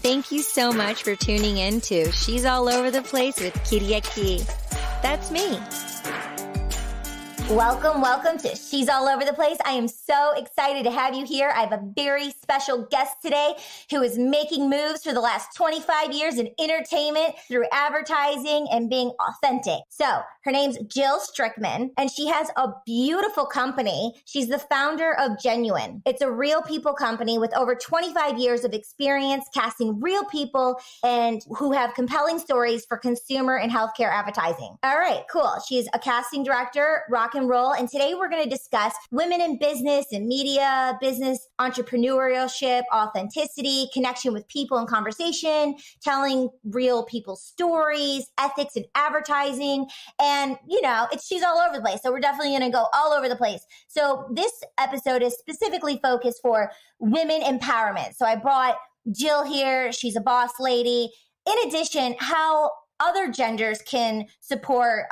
Thank you so much for tuning in to She's All Over the Place with Keurig. That's me. Welcome to She's All Over the Place. I am so excited to have you here. I have a very special guest today who is making moves for the last 25 years in entertainment through advertising and being authentic. So her name's Jill Strickman, and she has a beautiful company. She's the founder of Genuine. It's a real people company with over 25 years of experience casting real people and who have compelling stories for consumer and healthcare advertising. All right, cool. She's a casting director, rock and roll. And today we're going to discuss women in business and media, business entrepreneurship, authenticity, connection with people and conversation, telling real people's stories, ethics in advertising. And, she's all over the place. So we're definitely going to go all over the place. So this episode is specifically focused for women empowerment. So I brought Jill here. She's a boss lady. In addition, how other genders can support,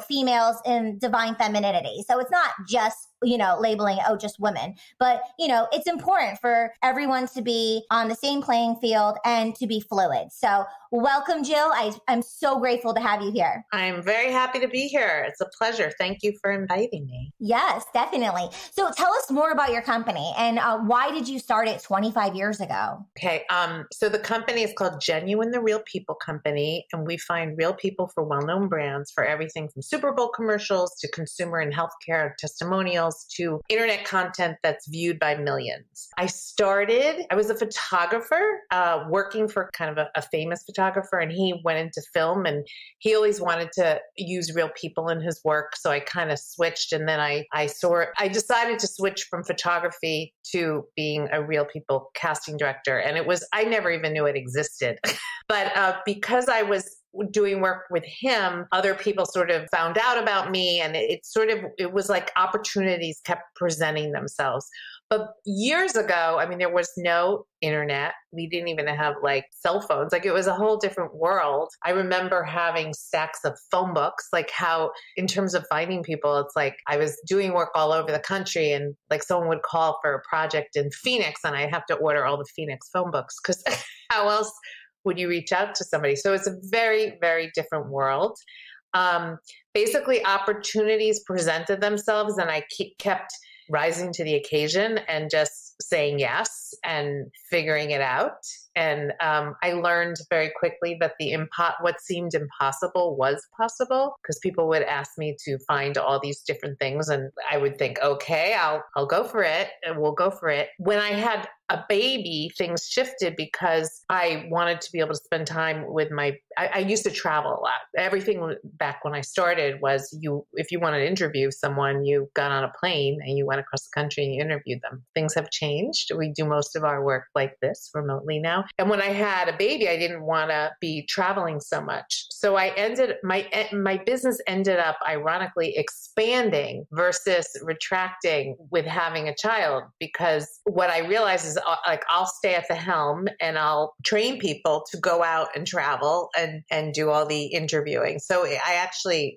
females in divine femininity. So it's not just, labeling, just women, but, it's important for everyone to be on the same playing field and to be fluid. So welcome, Jill. I'm so grateful to have you here. I'm very happy to be here. It's a pleasure. Thank you for inviting me. Yes, definitely. So tell us more about your company and why did you start it 25 years ago? Okay. So the company is called Genuine, the Real People Company, and we find real people for well-known brands for everything from Super Bowl commercials to consumer and healthcare testimonials to internet content that's viewed by millions. I was a photographer working for kind of a famous photographer, and he went into film and he always wanted to use real people in his work. So I kind of switched, and then I decided to switch from photography to being a real people casting director. And I never even knew it existed. But because I was doing work with him, other people sort of found out about me, and it was like opportunities kept presenting themselves. But years ago, there was no internet. We didn't even have cell phones. It was a whole different world. I remember having stacks of phone books, how in terms of finding people, it's I was doing work all over the country, and someone would call for a project in Phoenix, and I'd have to order all the Phoenix phone books because how else would you reach out to somebody? So it's a very, very different world. Basically, opportunities presented themselves, and I kept rising to the occasion and just saying yes and figuring it out. And I learned very quickly that what seemed impossible was possible, because people would ask me to find all these different things, and I would think, okay, I'll go for it, and we'll go for it. When I had a baby, things shifted because I wanted to be able to spend time with I used to travel a lot. Everything back when I started was if you wanted to interview someone, you got on a plane and you went across the country and you interviewed them. Things have changed. We do most of our work like this remotely now. And when I had a baby, I didn't want to be traveling so much. So my business ended up ironically expanding versus retracting with having a child, because what I realized is I'll stay at the helm and I'll train people to go out and travel and do all the interviewing. So I actually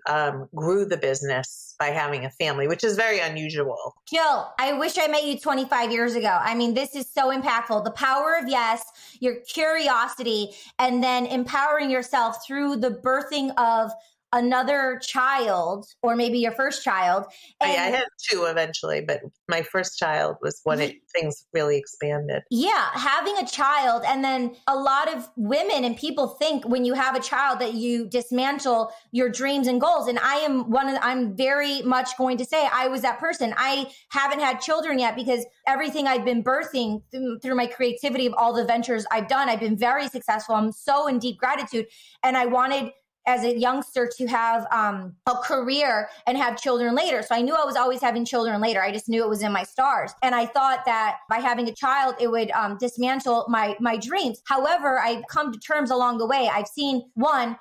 grew the business by having a family, which is very unusual. Jill, I wish I met you 25 years ago. This is so impactful. The power of yes, your curiosity, and then empowering yourself through the birthing of another child, or maybe your first child. And I had two eventually, but my first child was when things really expanded. Yeah, having a child. And then a lot of women and people think when you have a child that you dismantle your dreams and goals. And I'm very much going to say I was that person. I haven't had children yet because everything I've been birthing through my creativity of all the ventures I've done, I've been very successful. I'm so in deep gratitude. And I wanted as a youngster to have a career and have children later. So I knew I was always having children later. I just knew it was in my stars. And I thought that by having a child, it would dismantle my dreams. However, I've come to terms along the way. I've seen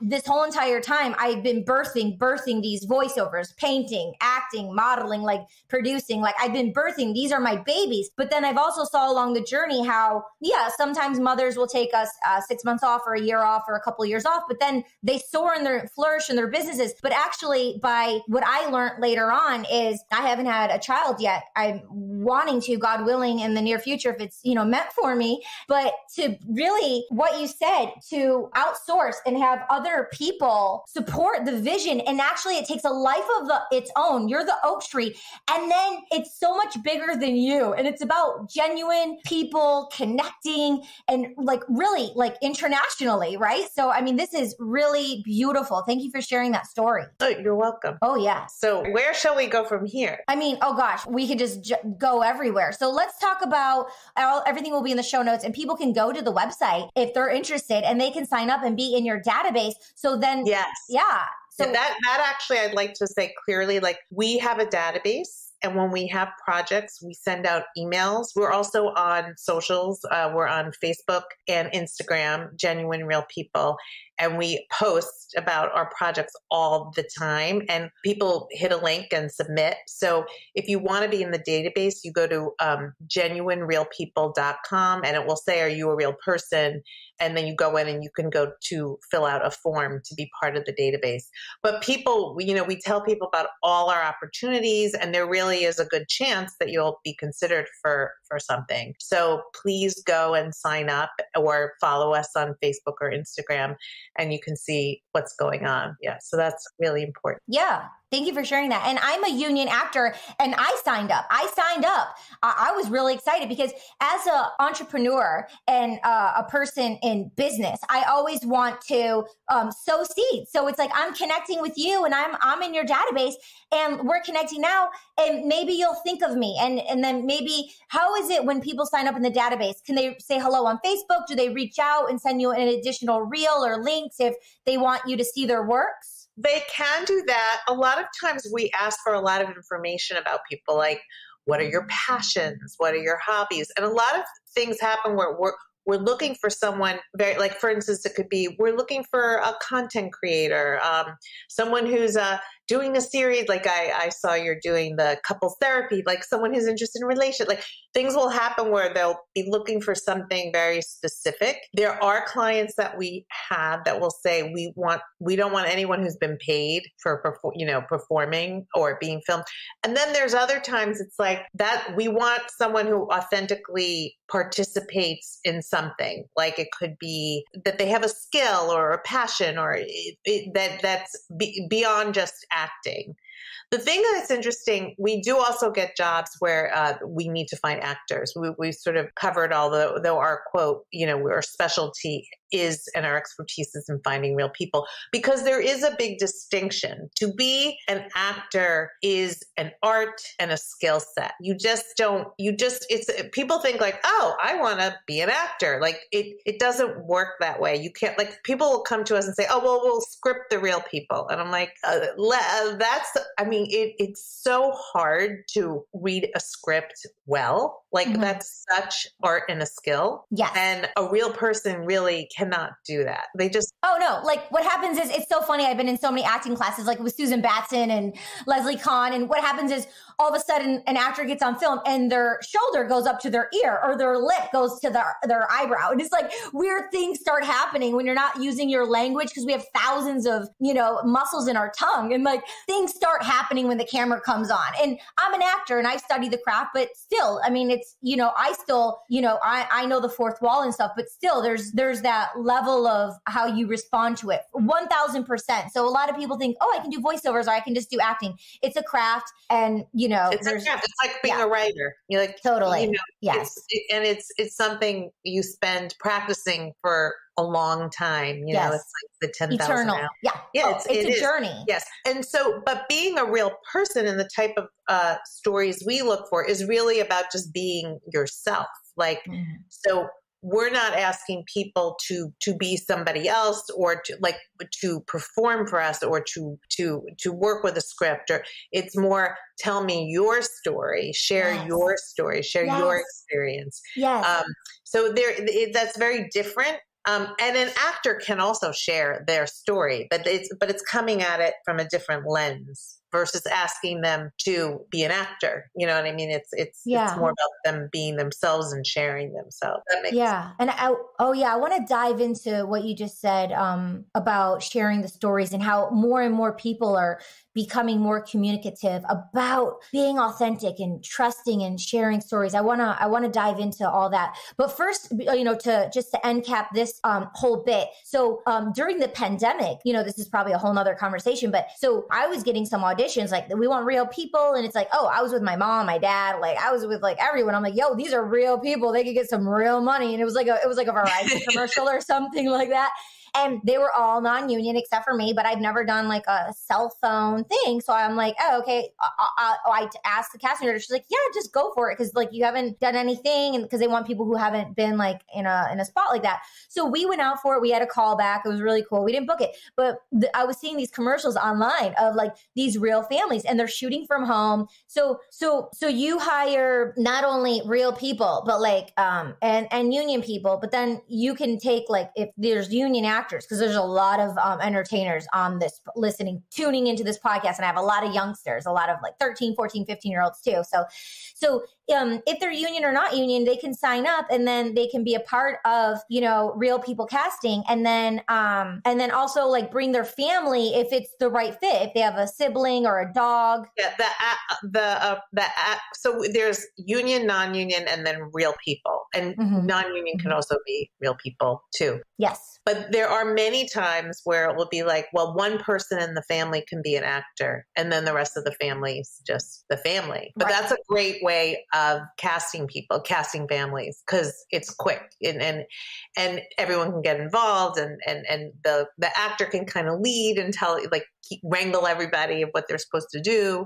this whole entire time, I've been birthing these voiceovers, painting, acting, modeling, producing, I've been birthing. These are my babies. But then I've also saw along the journey how, sometimes mothers will take us 6 months off or a year off or a couple of years off, but then they soar and their flourish in their businesses. But actually, by what I learned later on is I haven't had a child yet. I'm wanting to, God willing, in the near future, if it's, meant for me. But to really, what you said, to outsource and have other people support the vision. And actually, it takes a life of its own. You're the oak tree. And then it's so much bigger than you. And it's about genuine people connecting and really internationally, right? So, I mean, this is really beautiful. Thank you for sharing that story. Oh, you're welcome. Oh, yeah. So where shall we go from here? I mean, oh gosh, we could just go everywhere. So let's talk about everything will be in the show notes, and people can go to the website if they're interested, and they can sign up and be in your database. So then, yes. Yeah. So that actually, I'd like to say clearly, we have a database. And when we have projects, we send out emails. We're also on socials. We're on Facebook and Instagram, Genuine Real People. And we post about our projects all the time. And people hit a link and submit. So if you want to be in the database, you go to genuinerealpeople.com and it will say, are you a real person? And then you go in and you can go to fill out a form to be part of the database. But people, we tell people about all our opportunities, and there really is a good chance that you'll be considered for something. So please go and sign up or follow us on Facebook or Instagram, and you can see what's going on. Yeah. So that's really important. yeah. Thank you for sharing that. And I'm a union actor, and I signed up. I was really excited because as an entrepreneur and a person in business, I always want to sow seeds. So it's like I'm connecting with you, and I'm in your database, and we're connecting now. And maybe you'll think of me. And then maybe, how is it when people sign up in the database? Can they say hello on Facebook? Do they reach out and send you an additional reel or links if they want you to see their works? They can do that. A lot of times we ask for a lot of information about people, like what are your passions? What are your hobbies? And a lot of things happen where we're looking for someone very, like, for instance, it could be, we're looking for a content creator, someone who's doing a series. Like I saw you're doing the couples therapy, like someone who's interested in relationship. Like things will happen where they'll be looking for something very specific. There are clients that we have that will say, we don't want anyone who's been paid for, performing or being filmed. And then there's other times it's like that we want someone who authentically participates in something. Like it could be that they have a skill or a passion or that's beyond just acting. The thing that's interesting, we do also get jobs where we need to find actors. We sort of covered, though our quote, our specialty is and our expertise is in finding real people, because there is a big distinction. To be an actor is an art and a skill set. People think like, oh, I want to be an actor. Like it doesn't work that way. You can't, like, people will come to us and say, oh, well, we'll script the real people. And I'm like, it's so hard to read a script well. Like that's such art and a skill. Yes. And a real person really cannot do that. They just... Oh, no. Like what happens is, it's so funny. I've been in so many acting classes, like with Susan Batson and Leslie Kahn. And what happens is all of a sudden an actor gets on film and their shoulder goes up to their ear or their lip goes to their eyebrow. And it's like weird things start happening when you're not using your language, because we have thousands of, muscles in our tongue, and like things start happening when the camera comes on. And I'm an actor and I study the craft, but still, I mean, it's, I still, I know the fourth wall and stuff, but still there's that level of how you respond to it. 1000%. So a lot of people think, oh, I can do voiceovers or I can just do acting. It's a craft, and it's a craft. It's like being a writer. You're like, totally. Yes. It's something you spend practicing for a long time. Yes. It's like the 10,000 eternal. hours. Yeah. Yeah. It's a journey. Yes. And so, but being a real person and the type of stories we look for is really about just being yourself. Like, so we're not asking people to be somebody else or to perform for us or to work with a script, or it's more, tell me your story, share your story, share your experience. Yes. So that's very different. And an actor can also share their story, but it's coming at it from a different lens versus asking them to be an actor. You know what I mean? It's more about them being themselves and sharing themselves. That makes sense. And I want to dive into what you just said about sharing the stories and how more and more people are becoming more communicative about being authentic and trusting and sharing stories. I want to dive into all that. But first, to end cap this whole bit. So during the pandemic, this is probably a whole nother conversation, but so I was getting some auditions like, we want real people. And it's like, oh, I was with my mom, my dad, like I was with like everyone. I'm like, yo, these are real people. They could get some real money. And it was like a Verizon commercial or something like that. And they were all non-union except for me, but I've never done like a cell phone thing. So I'm like, oh, okay. I asked the casting director, she's like, yeah, just go for it. Cause like you haven't done anything. And cause they want people who haven't been like in a spot like that. So we went out for it. We had a call back. It was really cool. We didn't book it, but I was seeing these commercials online of like these real families and they're shooting from home. So you hire not only real people, but like, and union people, but then you can take like, if there's union actors, because there's a lot of entertainers on this tuning into this podcast. And I have a lot of youngsters, a lot of like 13, 14, 15-year-olds too. So if they're union or not union, they can sign up and then they can be a part of, real people casting. And then also like bring their family if it's the right fit, if they have a sibling or a dog. Yeah. So there's union, non-union, and then real people, and non-union can also be real people too. Yes. But there are many times where it will be like, well, one person in the family can be an actor and then the rest of the family is just the family. But that's a great way of casting families, because it's quick and everyone can get involved and the actor can kind of lead and tell, like, wrangle everybody of what they're supposed to do.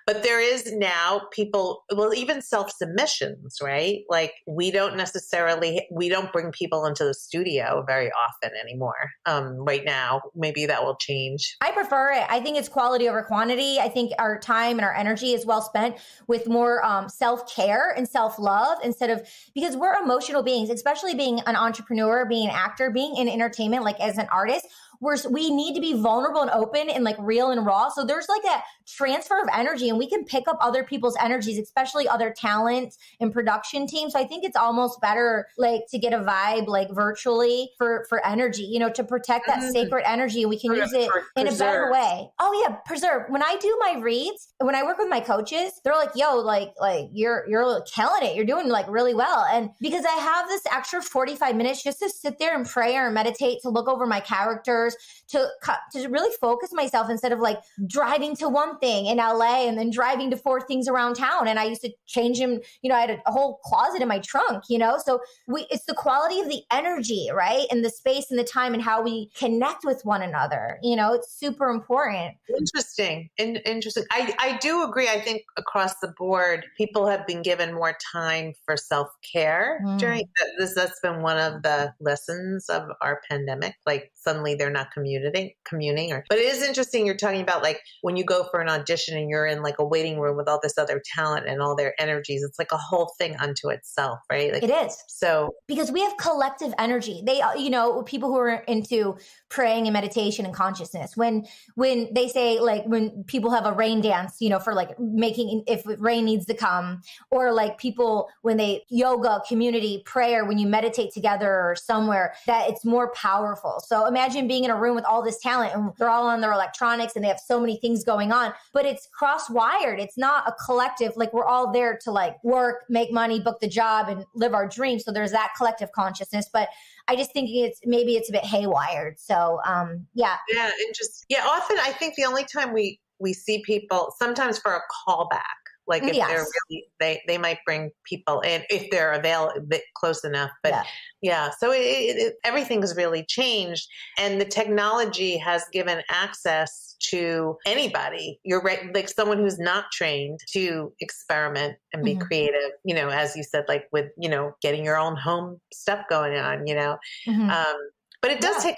But there is now even self-submissions, right? Like we don't bring people into the studio very often anymore. Right now, maybe that will change. I prefer it. I think it's quality over quantity. I think our time and our energy is well spent with more self-care and self-love because we're emotional beings, especially being an entrepreneur, being an actor, being in entertainment, like as an artist. We need to be vulnerable and open and like real and raw. So there's like a transfer of energy and we can pick up other people's energies, especially other talent and production teams. So I think it's almost better like to get a vibe like virtually for energy, to protect that sacred energy, and we can use it in a better way. Oh yeah, preserve. When I do my reads, when I work with my coaches, they're like, yo, like you're killing it. You're doing like really well. And because I have this extra 45 minutes just to sit there and pray or meditate, to look over my characters, to really focus myself instead of like driving to one thing in LA and then driving to 4 things around town. And I used to change them, I had a whole closet in my trunk, so it's the quality of the energy, right? And the space and the time and how we connect with one another, it's super important. Interesting. I do agree. I think across the board, people have been given more time for self-care during this. That's been one of the lessons of our pandemic. Like suddenly they're not communing. But it is interesting. You're talking about like when you go for an audition and you're in like a waiting room with all this other talent and all their energies, it's like a whole thing unto itself, right? Like, it is. So because we have collective energy. They, people who are into praying and meditation and consciousness, when they say like when people have a rain dance, for like making, if rain needs to come, or like people, when they yoga, community, prayer, when you meditate together or somewhere, that it's more powerful. So imagine being in a room with all this talent and they're all on their electronics and they have so many things going on, but it's cross-wired. It's not a collective, like we're all there to like work, make money, book the job and live our dreams. So there's that collective consciousness, but I just think it's a bit haywired. So, yeah. Yeah. Interesting. Yeah. Often I think the only time we see people sometimes for a callback, like if they're really, they might bring people in if they're available close enough. But so everything's really changed, and the technology has given access to anybody. You're right, like someone who's not trained to experiment and be creative. As you said, like with getting your own home stuff going on. But it does take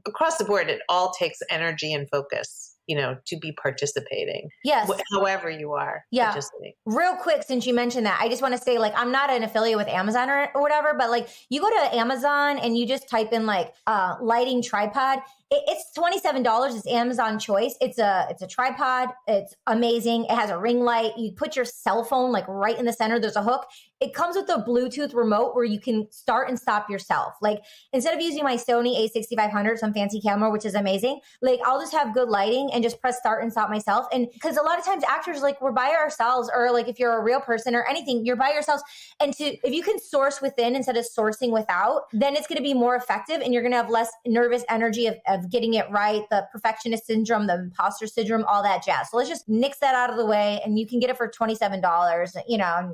across the board. It all takes energy and focus. to be participating. Yes. However you are participating. Real quick, since you mentioned that, I just want to say, like, I'm not an affiliate with Amazon or whatever, but like you go to Amazon and you just type in like lighting tripod. It's $27. It's Amazon choice. It's a tripod. It's amazing. It has a ring light. You put your cell phone like right in the center. There's a hook. It comes with a Bluetooth remote where you can start and stop yourself. Like instead of using my Sony a6500, some fancy camera, which is amazing, like I'll just have good lighting and just press start and stop myself. And because a lot of times actors, like we're by ourselves, or like if you're a real person or anything, you're by yourselves. And if you can source within instead of sourcing without, then it's going to be more effective and you're going to have less nervous energy of getting it right, the perfectionist syndrome, the imposter syndrome, all that jazz. So let's just nix that out of the way and you can get it for $27,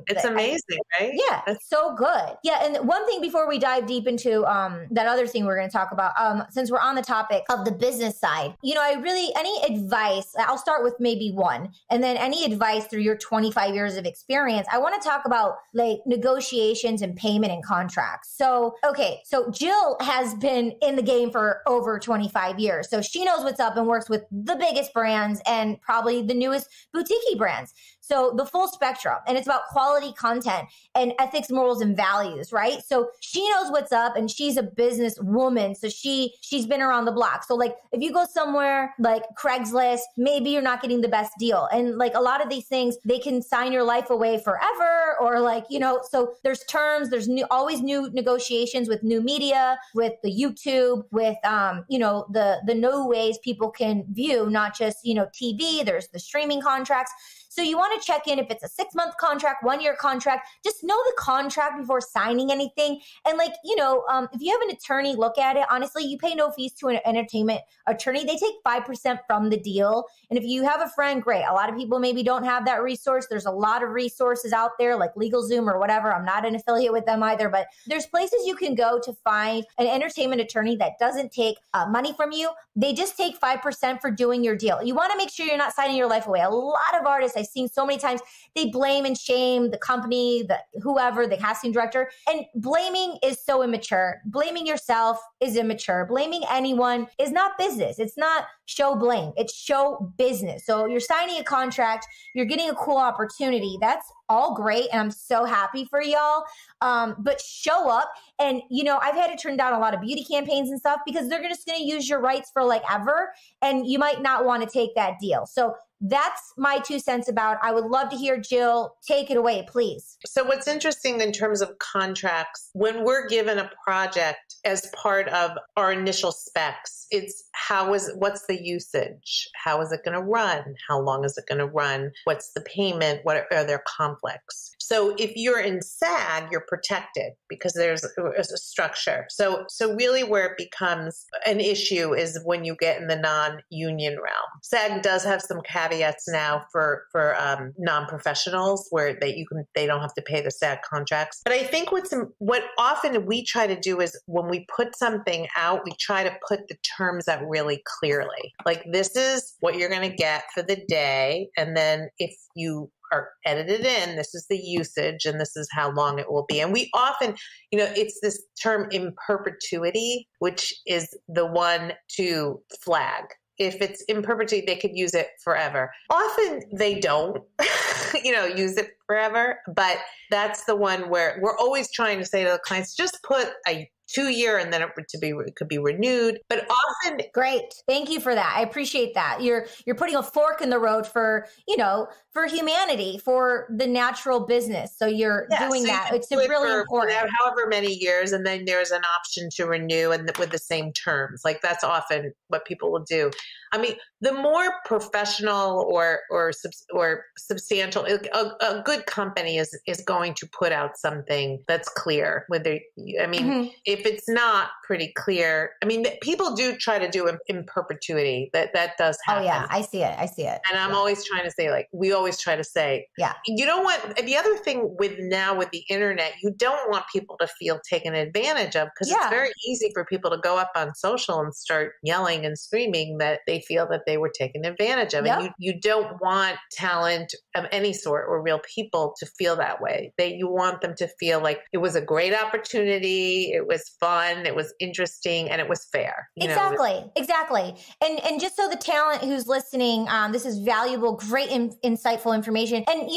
It's amazing, right? Yeah, it's so good. Yeah, and one thing before we dive deep into that other thing we're going to talk about, since we're on the topic of the business side, any advice, I'll start with maybe one, and then any advice through your 25 years of experience, I want to talk about like negotiations and payment and contracts. So Jill has been in the game for over 25 years. So she knows what's up and works with the biggest brands and probably the newest boutique brands. So the full spectrum, and it's about quality content and ethics, morals, and values, right? So she knows what's up and she's a business woman. So she's been around the block. So like if you go somewhere like Craigslist, maybe you're not getting the best deal. And like a lot of these things, they can sign your life away forever, or like, so there's terms, there's always new negotiations with new media, with the YouTube, with, the new ways people can view, not just, TV, there's the streaming contracts. So you want to check in if it's a 6-month contract, 1-year contract, just know the contract before signing anything. And like, if you have an attorney look at it, honestly, you pay no fees to an entertainment attorney. They take 5% from the deal. And if you have a friend, great. A lot of people maybe don't have that resource. There's a lot of resources out there like LegalZoom or whatever. I'm not an affiliate with them either, but there's places you can go to find an entertainment attorney that doesn't take money from you. They just take 5% for doing your deal. You want to make sure you're not signing your life away. A lot of artists I've seen so many times, they blame and shame the company, the casting director. And blaming is so immature. Blaming yourself is immature. Blaming anyone is not business. It's not show blame. It's show business. So you're signing a contract, you're getting a cool opportunity. That's all great. And I'm so happy for y'all. But show up. And, I've had to turn down a lot of beauty campaigns and stuff because they're just going to use your rights for like ever. And you might not want to take that deal. So that's my 2 cents about. I would love to hear Jill. Take it away, please. So what's interesting in terms of contracts, when we're given a project as part of our initial specs, it's what's the usage? How is it going to run? How long is it going to run? What's the payment? What are their conflicts? So if you're in SAG, you're protected because there's a structure. So really where it becomes an issue is when you get in the non-union realm. SAG does have some caveats now for non-professionals where they don't have to pay the SAG contracts. But I think what often we try to do is when we put something out, we try to put the terms out really clearly. Like, this is what you're going to get for the day. And then if you are edited in, this is the usage and this is how long it will be. And we often, it's this term in perpetuity, which is the one to flag. If it's in perpetuity, they could use it forever. Often they don't, use it forever. But that's the one where we're always trying to say to the clients, just put a 2-year and then it could be renewed. But often, great. Thank you for that. I appreciate that. You're putting a fork in the road for humanity, for the natural business. So you're doing that. It's really important. However many years, and then there's an option to renew and with the same terms. Like, that's often what people will do. I mean, the more professional or substantial, a good company is going to put out something that's clear. If it's not pretty clear, people do try to do in perpetuity. That does happen. Oh yeah, I see it. And I'm always trying to say, like, we always try to say, you don't want, the other thing with the internet, you don't want people to feel taken advantage of, because it's very easy for people to go up on social and start yelling and screaming that they feel that they were taken advantage of. And you don't want talent of any sort or real people to feel that way. You want them to feel like it was a great opportunity, it was fun, it was interesting, and it was fair. Exactly. And just so the talent who's listening, this is valuable, great, insightful information. And,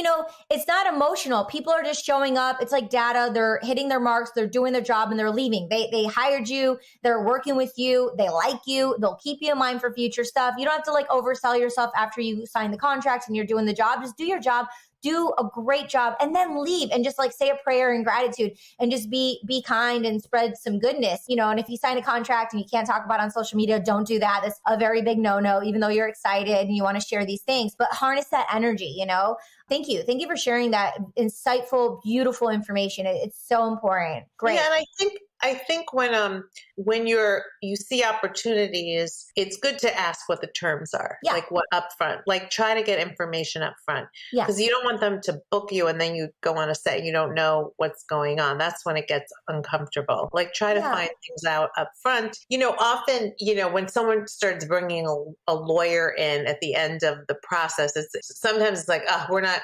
it's not emotional. People are just showing up. It's like data. They're hitting their marks. They're doing their job and they're leaving. They hired you. They're working with you. They like you. They'll keep you in mind for future stuff. You don't have to oversell yourself after you sign the contract and you're doing the job. Just do your job. Do a great job and then leave and just say a prayer in gratitude and just be kind and spread some goodness, and if you sign a contract and you can't talk about it on social media, don't do that. That's a very big no-no, even though you're excited and you want to share these things, but harness that energy, Thank you. Thank you for sharing that insightful, beautiful information. It's so important. Great. Yeah, and I think when you see opportunities, it's good to ask what the terms are. Like what upfront. Like try to get information up front. Because you don't want them to book you and then you go on a set and you don't know what's going on. That's when it gets uncomfortable. Like try to find things out up front. Often, when someone starts bringing a lawyer in at the end of the process, sometimes it's like, we're not,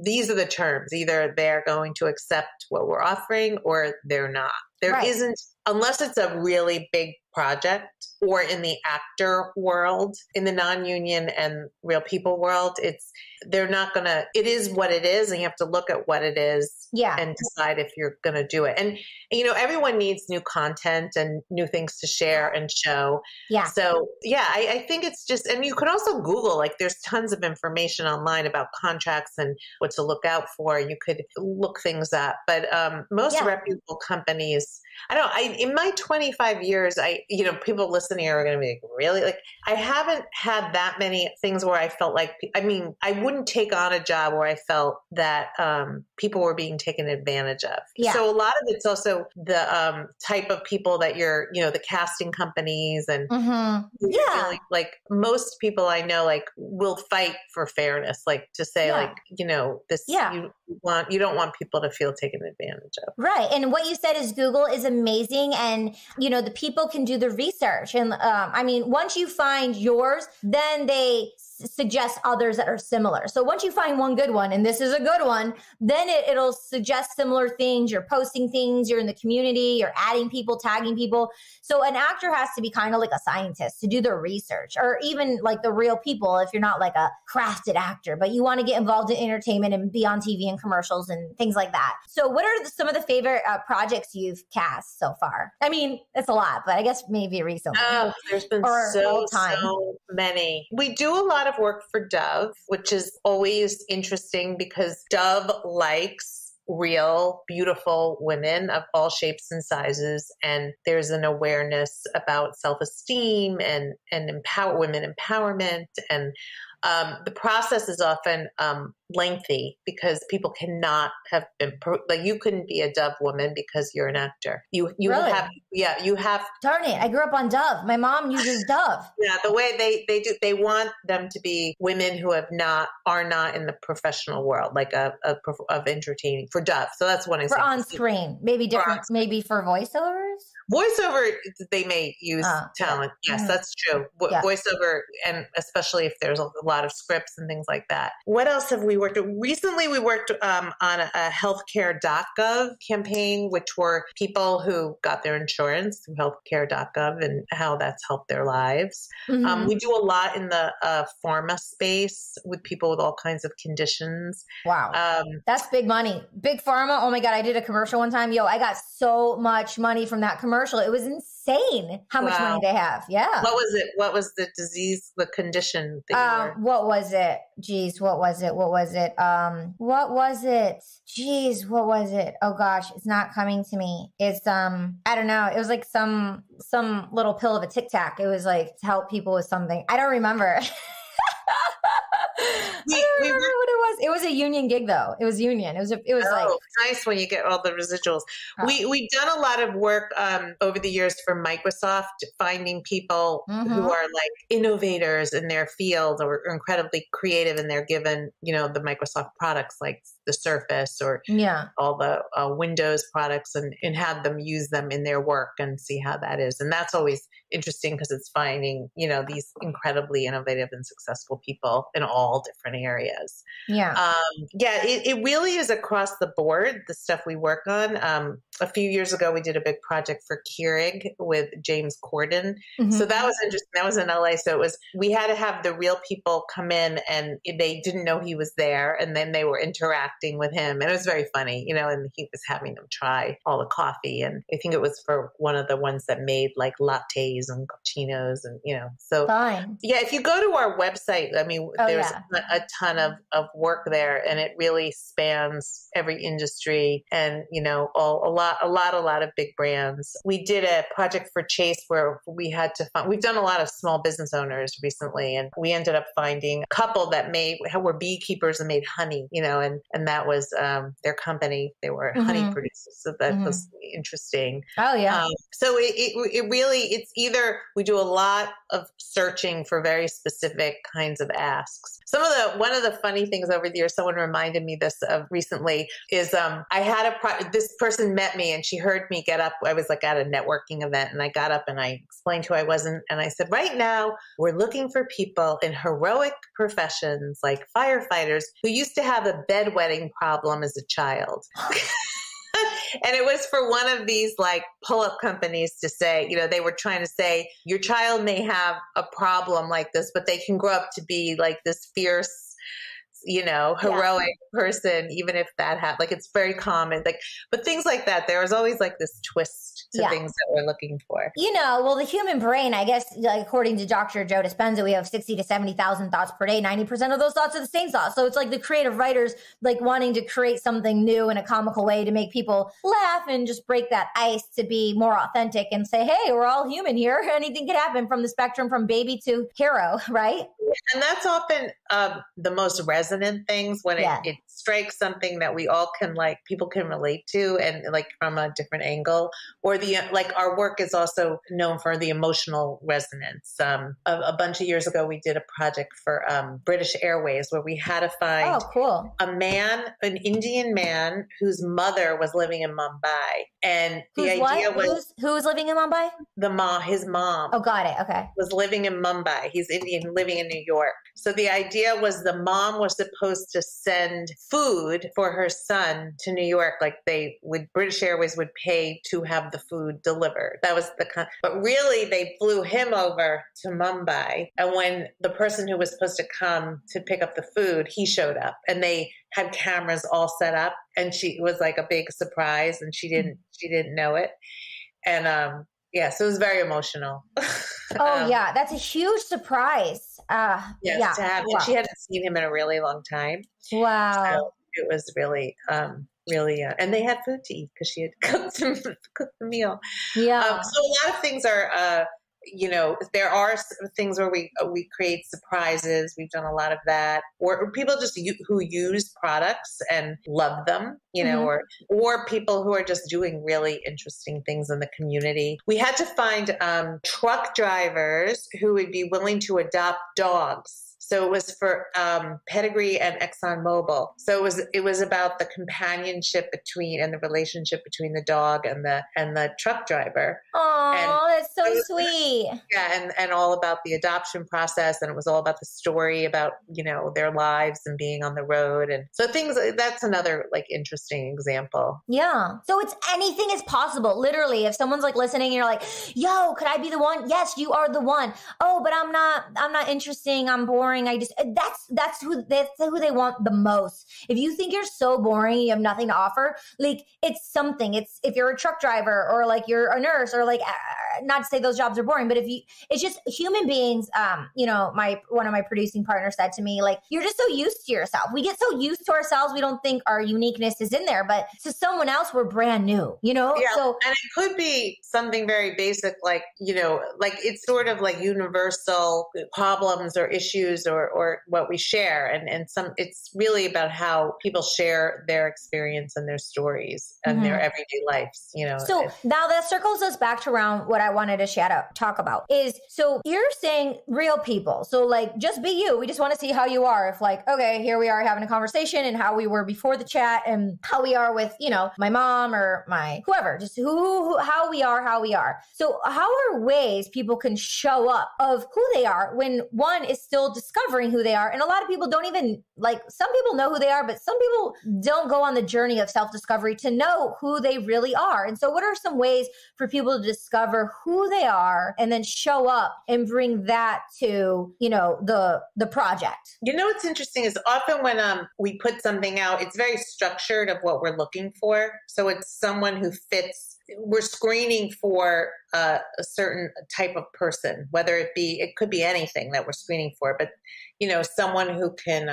these are the terms. Either they're going to accept what we're offering or they're not. There isn't, unless it's a really big project or in the actor world, in the non-union and real people world, they're not going to, it is what it is. And you have to look at what it is and decide if you're going to do it. And, everyone needs new content and new things to share and show. So I think it's just, and you could also Google, there's tons of information online about contracts and what to look out for. You could look things up, but most reputable companies, in my 25 years, people listening are going to be really I haven't had that many things where I felt I wouldn't take on a job where I felt that people were being taken advantage of. So a lot of it's also the type of people that you're, the casting companies and really, most people I know will fight for fairness, to say this, you don't want people to feel taken advantage of. Right. And what you said is Google is amazing. And, the people can do the research. And once you find yours, then they suggest others that are similar. So once you find one good one, and this is a good one, then it'll suggest similar things. You're posting things, you're in the community, you're adding people, tagging people. So an actor has to be kind of like a scientist to do the research, or even the real people if you're not a crafted actor, but you want to get involved in entertainment and be on TV and commercials and things like that. So what are some of the favorite projects you've cast so far? It's a lot, but I guess maybe recently. Oh, there's been so many. We do a lot of work for Dove, which is always interesting because Dove likes real, beautiful women of all shapes and sizes. And there's an awareness about self-esteem and women empowerment. And the process is often lengthy because people cannot have been you couldn't be a Dove woman because you're an actor. You really? have. Darn it! I grew up on Dove. My mom uses Dove. The way they do, they want them to be women who are not in the professional world, of entertaining for Dove. So that's one example. For on screen, maybe different, maybe for voiceovers. Voiceover, they may use talent. Yes, that's true. Voiceover, and especially if there's a lot of scripts and things like that. What else have we worked on? Recently, we worked on a healthcare.gov campaign, which were people who got their insurance through healthcare.gov and how that's helped their lives. We do a lot in the pharma space with people with all kinds of conditions. Wow. That's big money. Big pharma. Oh my God. I did a commercial one time. I got so much money from that commercial. It was insane how much money they have. Yeah. What was it? What was the disease, the condition? What was it? Geez, what was it? What was it? Geez, what was it? Oh gosh, it's not coming to me. It's, I don't know. It was like some little pill of a Tic Tac. It was to help people with something. I don't remember. don't remember what it was. It was a union gig though. It was union. It was like it's nice when you get all the residuals. We've done a lot of work over the years for Microsoft, finding people who are like innovators in their field or incredibly creative, and they're given, the Microsoft products like the Surface or all the Windows products, and have them use them in their work and see how that is. And that's always interesting because it's finding, these incredibly innovative and successful people in all different areas. It really is across the board, the stuff we work on. A few years ago, we did a big project for Keurig with James Corden. So that was interesting. That was in LA. So we had to have the real people come in, and they didn't know he was there. And then they were interacting with him. And it was very funny, and he was having them try all the coffee. And I think it was for one of the ones that made like lattes and cappuccinos and, so fine. Yeah, if you go to our website, I mean, there's a ton of work there, and it really spans every industry and, a lot of big brands. We did a project for Chase where we had to find, we've done a lot of small business owners recently, and we ended up finding a couple that were beekeepers and made honey, and that was their company. They were honey producers. So that was interesting. Oh yeah. So it really, it's either we do a lot of searching for very specific kinds of asks. One of the funny things over the years, someone reminded me this of recently is, I had this person met me and she heard me get up. I was like at a networking event, and I got up and I explained who I was. And I said, right now we're looking for people in heroic professions like firefighters who used to have a bedwetting problem as a child. And it was for one of these like pull-up companies to say, they were trying to say, your child may have a problem like this, but they can grow up to be like this fierce, heroic person, even if that happened. Like, it's very common. Like, but things like that, there was always like this twist to things that we're looking for. Well, the human brain, I guess, according to Dr. Joe Dispenza, we have 60 to 70,000 thoughts per day. 90% of those thoughts are the same thoughts. So it's like the creative writers, like wanting to create something new in a comical way to make people laugh and just break that ice to be more authentic and say, hey, we're all human here. Anything could happen from the spectrum from baby to hero, right? And that's often the most resonant things when it strikes something that we all can people can relate to, and like from a different angle. Or our work is also known for the emotional resonance. A bunch of years ago, we did a project for British Airways where we had to find an Indian man whose mother was living in Mumbai. And the idea was... Who was living in Mumbai? His mom. Oh, got it. Okay. Was living in Mumbai. He's Indian, living in New York. So the idea was the mom was supposed to send food for her son to New York. Like British Airways would pay to have the food delivered. That was but really they flew him over to Mumbai. And when the person who was supposed to come to pick up the food, he showed up, and they had cameras all set up, and it was like a big surprise, and she didn't know it. And, so it was very emotional. That's a huge surprise. To have, and she hadn't seen him in a really long time. Wow. So it was really, and they had food to eat because she had cooked the meal. Yeah. So a lot of things are, there are things where we create surprises. We've done a lot of that, or people just who use products and love them, or people who are just doing really interesting things in the community. We had to find truck drivers who would be willing to adopt dogs. So it was for Pedigree and ExxonMobil. So it was about the companionship and the relationship between the dog and the truck driver. Oh, that's so sweet. Yeah, and all about the adoption process, and it was all about the story about their lives and being on the road, and so that's another interesting example. Yeah. So it's anything is possible. Literally, if someone's listening, and you're like, "Yo, could I be the one?" Yes, you are the one. Oh, but I'm not interesting. I'm boring. That's who they want the most. If you think you're so boring, you have nothing to offer, it's something. It's if you're a truck driver or you're a nurse or not to say those jobs are boring, but it's just human beings. One of my producing partners said to me, you're just so used to yourself. We get so used to ourselves, we don't think our uniqueness is in there, but to someone else, we're brand new, Yeah, so, and it could be something very basic, it's sort of universal problems or issues use or what we share. And it's really about how people share their experience and their stories and their everyday lives, you know. So now that circles us back to around what I wanted to talk about is, so you're saying real people. So like, just be you. We just want to see how you are. If like, okay, here we are having a conversation and how we were before the chat and how we are with, you know, my mom or my whoever, just how we are. So how are ways people can show up of who they are when one is still discovering who they are? And a lot of people don't even, like, some people know who they are, but some people don't go on the journey of self-discovery to know who they really are. And so what are some ways for people to discover who they are and then show up and bring that to, you know, the project? You know, what's interesting is often when we put something out, it's very structured of what we're looking for. So it's someone who fits. We're screening for a certain type of person, whether it could be anything that we're screening for, but you know, someone who can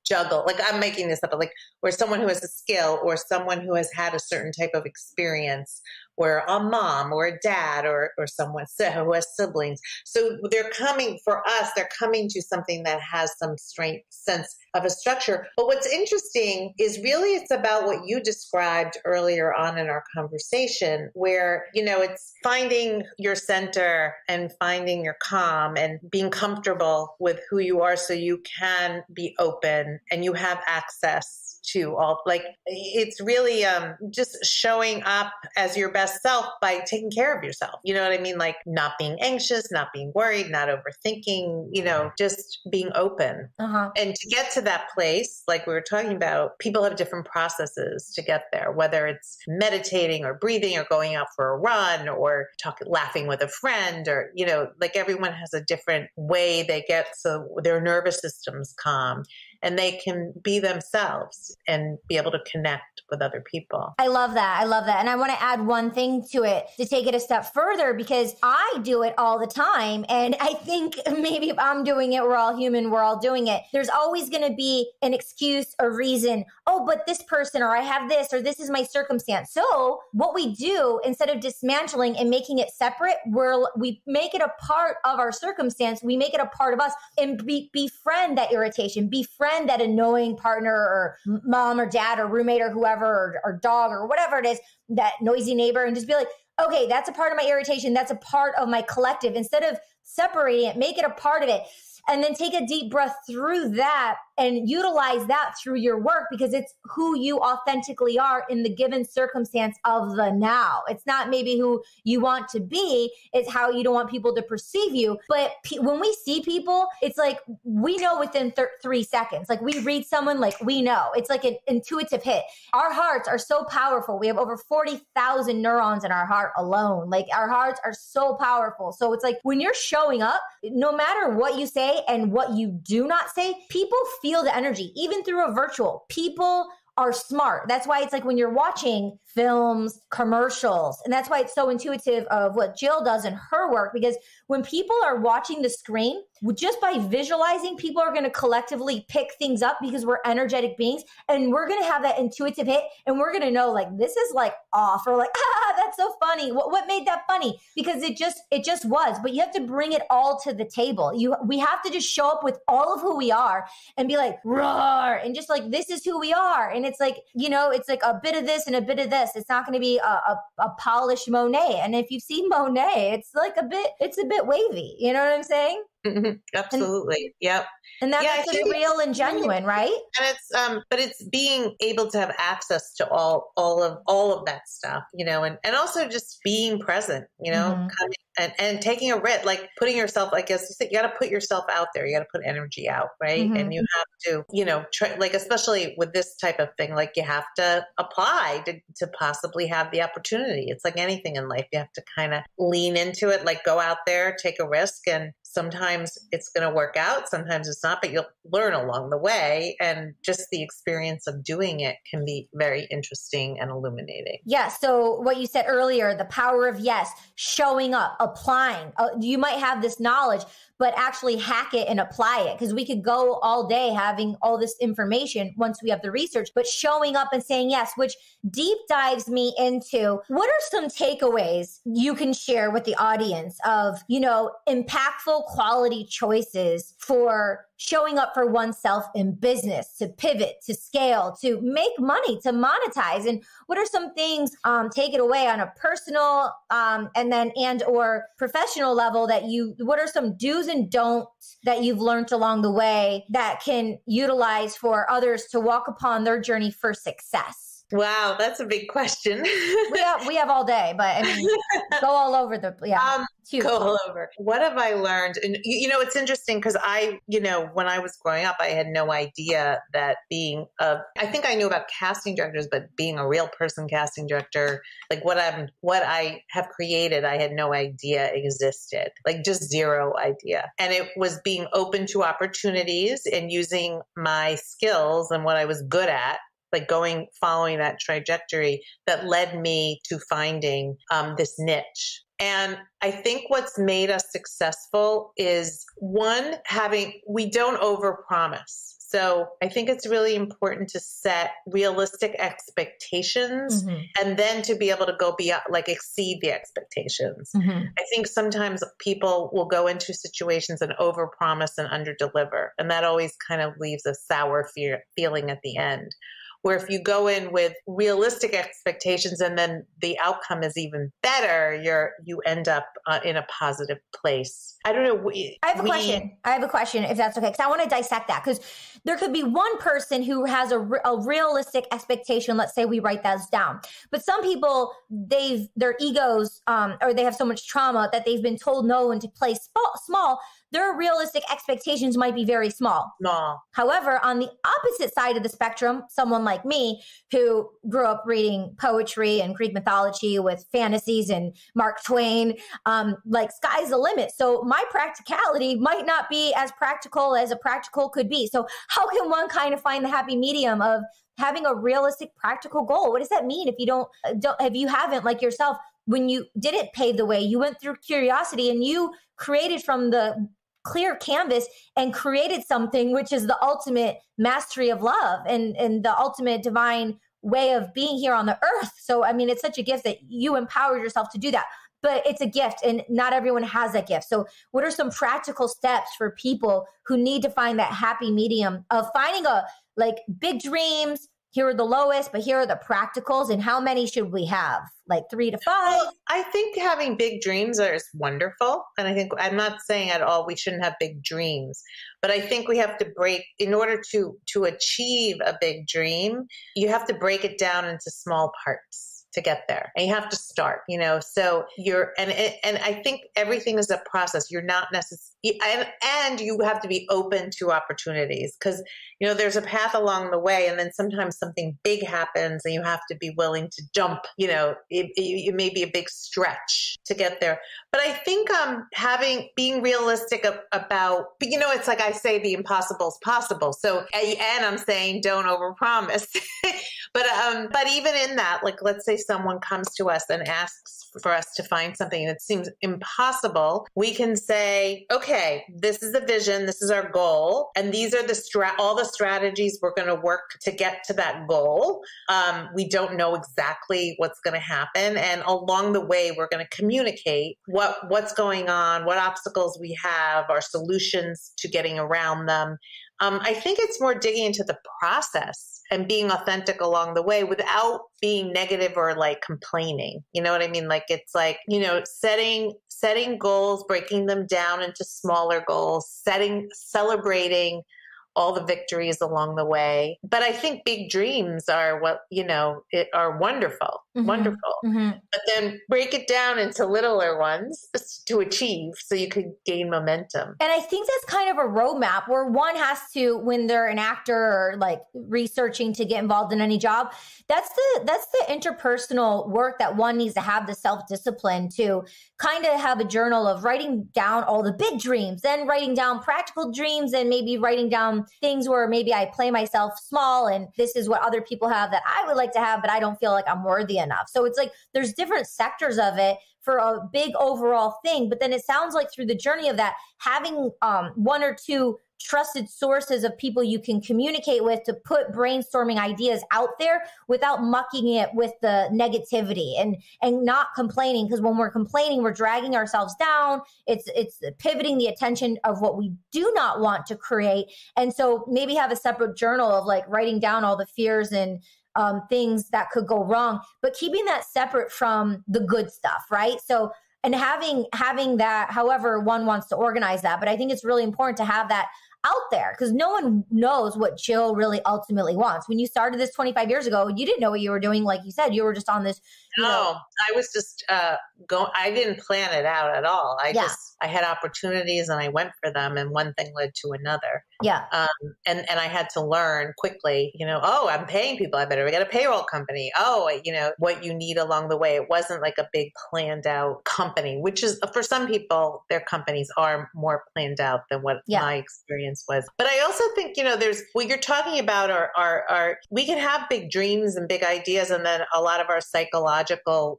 juggle, like I'm making this up, but like, or someone who has a skill, or someone who has had a certain type of experience, or a mom or a dad or someone who has siblings. So they're coming to something that has some sense of a structure. But what's interesting is really it's about what you described earlier on in our conversation, where, you know, it's finding your center and finding your calm and being comfortable with who you are so you can be open and you have access to all, like, it's really just showing up as your best self by taking care of yourself. You know what I mean? Like not being anxious, not being worried, not overthinking, you know, just being open. And to get to that place, like we were talking about, people have different processes to get there, whether it's meditating or breathing or going out for a run or laughing with a friend, or, you know, like everyone has a different way they get so their nervous system's calm and they can be themselves and be able to connect with other people. I love that. And I want to add one thing to it to take it a step further, because I do it all the time. And I think maybe if I'm doing it, we're all human, we're all doing it. There's always going to be an excuse or reason. Oh, but this person, or I have this, or this is my circumstance. So what we do, instead of dismantling and making it separate, we make it a part of our circumstance. We make it a part of us and befriend that irritation, befriend that annoying partner or mom or dad or roommate or whoever, or dog or whatever it is, that noisy neighbor, and just be like, okay, that's a part of my irritation. That's a part of my collective. Instead of separating it, make it a part of it. And then take a deep breath through that and utilize that through your work, because it's who you authentically are in the given circumstance of the now. It's not maybe who you want to be. It's how you don't want people to perceive you. But when we see people, it's like we know within 3 seconds. Like we read someone, like we know. It's like an intuitive hit. Our hearts are so powerful. We have over 40,000 neurons in our heart alone. Like our hearts are so powerful. So it's like when you're showing up, no matter what you say and what you do not say, people feel the energy, even through a virtual. People are smart. That's why it's like when you're watching films, commercials, and that's why it's so intuitive of what Jill does in her work, because when people are watching the screen, just by visualizing, people are going to collectively pick things up because we're energetic beings, and we're going to have that intuitive hit, and we're going to know like this is like off, or like, that's so funny. What made that funny? Because it just was. But you have to bring it all to the table. We have to just show up with all of who we are and be like, roar, and just like, this is who we are. And it's like, you know, it's like a bit of this and a bit of this. It's not going to be a polished Monet. And if you've seen Monet, it's a bit wavy. You know what I'm saying? Absolutely. Yep. And that's real and genuine, right? And it's but it's being able to have access to all of that stuff, you know, and also just being present, you know, coming and taking a risk, like putting yourself, I guess you said, you got to put yourself out there. You got to put energy out, right? And you have to, you know, like especially with this type of thing, like you have to apply to possibly have the opportunity. It's like anything in life. You have to kind of lean into it, like go out there, take a risk, and sometimes it's going to work out, sometimes it's not, but you'll learn along the way. And just the experience of doing it can be very interesting and illuminating. Yeah. So what you said earlier, the power of yes, showing up, applying. You might have this knowledge, but actually hack it and apply it. Because we could go all day having all this information once we have the research, but showing up and saying yes, which deep dives me into what are some takeaways you can share with the audience of, you know, impactful quality choices for showing up for oneself in business, to pivot, to scale, to make money, to monetize? And what are some things, take it away on a personal and or professional level what are some do's and don'ts that you've learned along the way that can utilize for others to walk upon their journey for success? Wow, that's a big question. we have all day, but I mean, go all over go all over. What have I learned? And it's interesting because when I was growing up, I had no idea that I think I knew about casting directors, but being a real person casting director, like what I have created, I had no idea existed, like just zero idea. And it was being open to opportunities and using my skills and what I was good at, like following that trajectory that led me to finding this niche. And I think what's made us successful is we don't overpromise. So I think it's really important to set realistic expectations and then to be able to go beyond, like exceed the expectations. I think sometimes people will go into situations and overpromise and underdeliver. And that always kind of leaves a sour feeling at the end. Where if you go in with realistic expectations and then the outcome is even better, you end up in a positive place. I don't know. I have a question, if that's okay, because I want to dissect that, because there could be one person who has a realistic expectation. Let's say we write those down, but some people, their egos, or they have so much trauma that they've been told no and to play small. Their realistic expectations might be very small. However, on the opposite side of the spectrum, someone like me who grew up reading poetry and Greek mythology with fantasies and Mark Twain, like sky's the limit. So my practicality might not be as practical as a practical could be. So how can one kind of find the happy medium of having a realistic practical goal? What does that mean if you haven't, like yourself, when you didn't pave the way, you went through curiosity and you created from the clear canvas and created something which is the ultimate mastery of love and the ultimate divine way of being here on the earth. So, I mean, it's such a gift that you empowered yourself to do that, but it's a gift and not everyone has that gift. So what are some practical steps for people who need to find that happy medium of finding big dreams? Here are the lowest, but here are the practicals. And how many should we have? Like 3 to 5? Well, I think having big dreams is wonderful. And I think I'm not saying at all we shouldn't have big dreams, but I think we have to in order to achieve a big dream, you have to break it down into small parts to get there. And you have to start, so and I think everything is a process. You're not necessarily, and you have to be open to opportunities because, there's a path along the way. And then sometimes something big happens and you have to be willing to jump, it may be a big stretch to get there. But I think being realistic about, but it's like I say, the impossible is possible. So, and I'm saying don't overpromise. But even in that, like, let's say someone comes to us and asks for us to find something that seems impossible, we can say, okay, this is the vision, this is our goal, and these are all the strategies we're going to work to get to that goal. We don't know exactly what's going to happen, and along the way, we're going to communicate what's going on, what obstacles we have, our solutions to getting around them. I think it's more digging into the process and being authentic along the way without being negative or like complaining. You know what I mean? Like, it's like, setting goals, breaking them down into smaller goals, celebrating all the victories along the way. But I think big dreams are are wonderful, wonderful. But then break it down into littler ones to achieve so you could gain momentum. And I think that's kind of a roadmap where one has to, when they're an actor or like researching to get involved in any job, that's the interpersonal work that one needs to have, the self-discipline to kind of have a journal of writing down all the big dreams, then writing down practical dreams, and maybe writing down things where maybe I play myself small and this is what other people have that I would like to have, but I don't feel like I'm worthy enough. So it's like there's different sectors of it for a big overall thing. But then it sounds like through the journey of that, having 1 or 2 trusted sources of people you can communicate with to put brainstorming ideas out there without mucking it with the negativity and not complaining. Because when we're complaining, we're dragging ourselves down. It's pivoting the attention of what we do not want to create. And so maybe have a separate journal of like writing down all the fears and things that could go wrong, but keeping that separate from the good stuff, right? So, and having that, however one wants to organize that. But I think it's really important to have that out there because no one knows what Jill really ultimately wants. When you started this 25 years ago, you didn't know what you were doing. Like you said, you were just on this. I was just I didn't plan it out at all. I had opportunities and I went for them, and one thing led to another. Yeah. And I had to learn quickly, I'm paying people. I better get a payroll company. What you need along the way. It wasn't like a big planned out company, which is for some people, their companies are more planned out than what my experience was. But I also think, there's what you're talking about are we can have big dreams and big ideas. And then a lot of our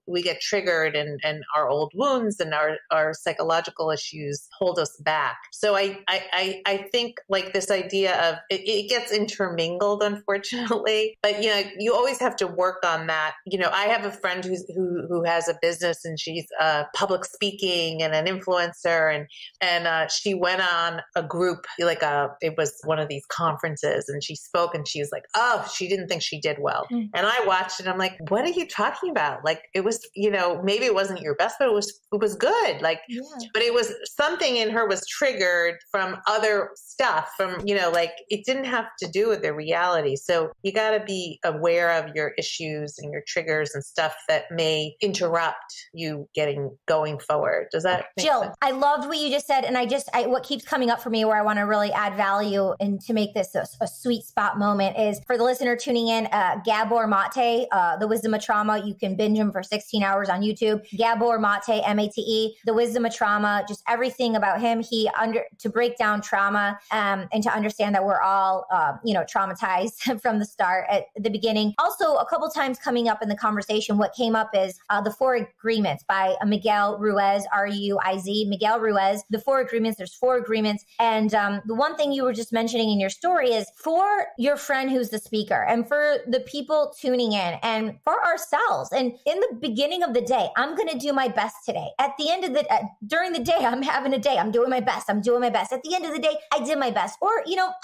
we get triggered and our old wounds and our psychological issues hold us back. So I think like this idea of it gets intermingled, unfortunately, but you always have to work on that. I have a friend who has a business and she's public speaking and an influencer and she went on a group, it was one of these conferences and she spoke and she was like, oh, she didn't think she did well. And I watched it. I'm like, what are you talking about? Like it was, maybe it wasn't your best, but it was good. But it was something in her was triggered from other stuff it didn't have to do with the reality. So you got to be aware of your issues and your triggers and stuff that may interrupt you going forward. Does that make Jill, sense? I loved what you just said. And what keeps coming up for me where I want to really add value and to make this a sweet spot moment is for the listener tuning in, Gabor Mate, The Wisdom of Trauma. You can binge him for 16 hours on YouTube. Gabor Mate, Mate, The Wisdom of Trauma, just everything about him. To break down trauma and to understand that we're all, traumatized from the start at the beginning. Also, a couple times coming up in the conversation, what came up is the 4 Agreements by Miguel Ruiz, Ruiz. Miguel Ruiz, the 4 Agreements. There's 4 agreements. And the one thing you were just mentioning in your story is for your friend who's the speaker and for the people tuning in and for ourselves. And in the beginning of the day, I'm going to do my best today. At the end of during the day, I'm having a day. I'm doing my best. At the end of the day, I did my best. Or,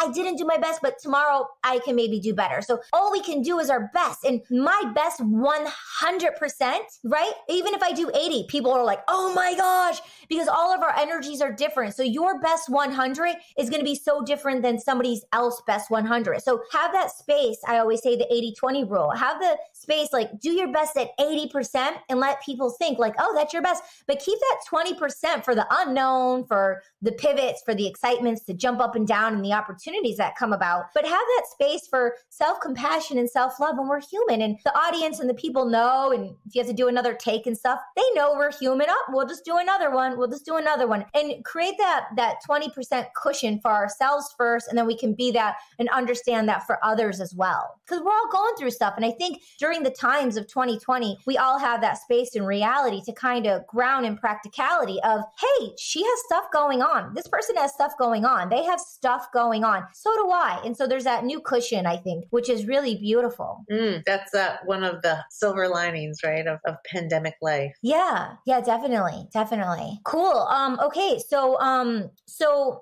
I didn't do my best, but tomorrow I can maybe do better. So all we can do is our best. And my best 100%, right? Even if I do 80, people are like, oh my gosh, because all of our energies are different. So your best 100 is going to be so different than somebody else's best 100. So have that space. I always say the 80-20 rule. Have the space, do your best at 80% and let people think oh, that's your best. But keep that 20% for the unknown, for the pivots, for the excitements to jump up and down and the opportunities that come about. But have that space for self-compassion and self-love. And we're human. And the audience and the people know. And if you have to do another take and stuff, they know we're human. We'll just do another one. And create that 20% cushion for ourselves first. And then we can be that and understand that for others as well. Because we're all going through stuff. And I think during the times of 2020, we all have that space in reality to kind of ground in practicality of, hey, she has stuff going on. This person has stuff going on. They have stuff going on. So do I. And so there's that new cushion, I think, which is really beautiful. That's one of the silver linings, right, of pandemic life. Yeah, definitely. Cool. Okay. So